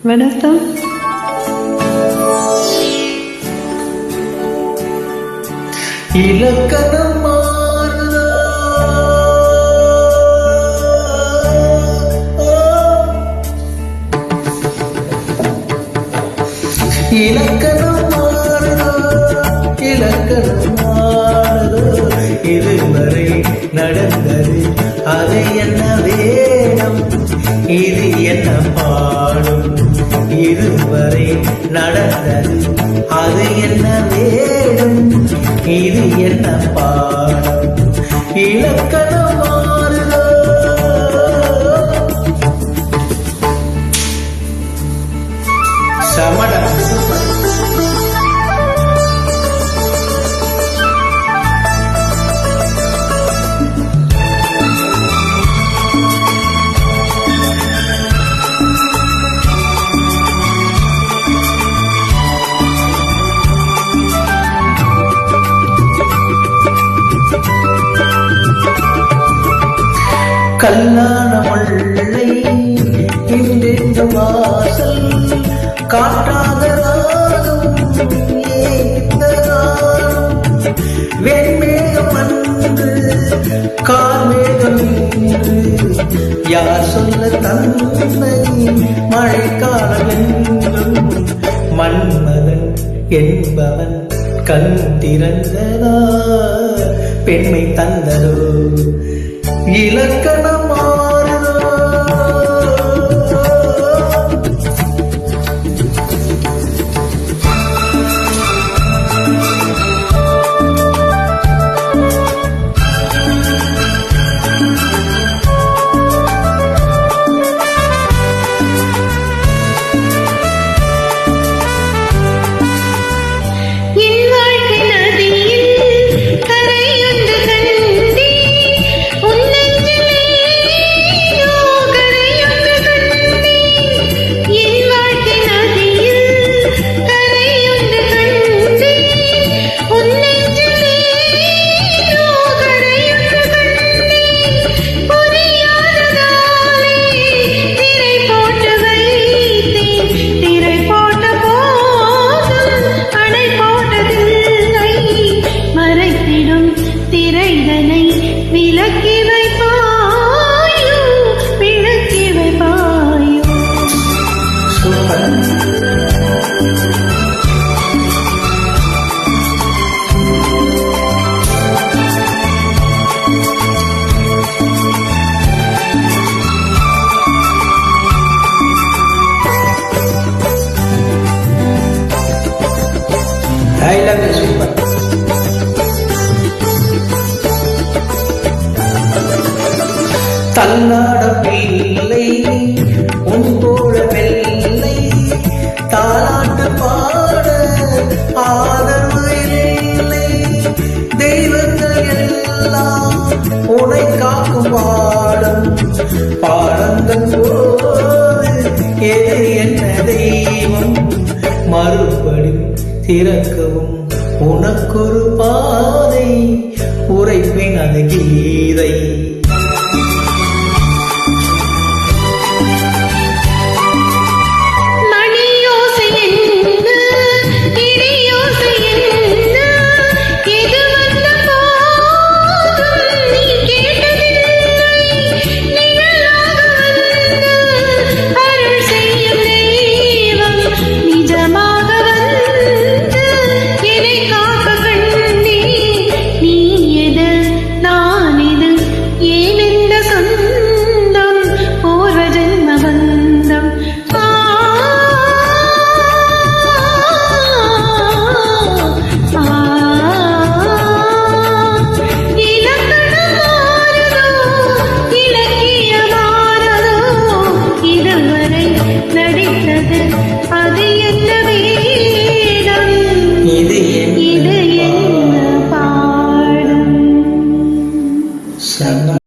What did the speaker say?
வணக்கம். இலக்கணம் மாறுதா, இலக்கணம் மாறுதா, இலக்கணம் மாறுதா, இதுவரை நடந்தது அதை என்ன வேணும், இது என்ன பாடும், இதுவரை நடந்தது அது என்ன வேணும், இது என்ன பாடம், இலக்கணம் மாறுதோ. சமடம் கல்லான முல்லை இன்றென்று வாசல் காட்டாத ராகம் ஏத்தராம், வெண்மேகம் அன்று கார்மேகம் இன்று யார் சொல்ல தன்னை மழைக்காலம் என்றும், மன்மதன் என்பவன் கண் திறந்ததா பெண்மை தந்ததோ, இலக்கணம் மாறுதோ. திரைதனை விலக்கி வைப்பாயோ, விளக்கி வைப்பாயோ. I love you, super. தன்னாட பிள்ளை உன் போல வெள்ளை தாலாட்டு பாட ஆதரவு இல்லை, தெய்வங்கள் எல்லாம் உனை காக்கும் பாடம், பாடங்கள் போது எது என்ன தெய்வம், மறுபடி திறக்கவும் உனக்கொரு பாதை உரைப்பின் அது கீதை.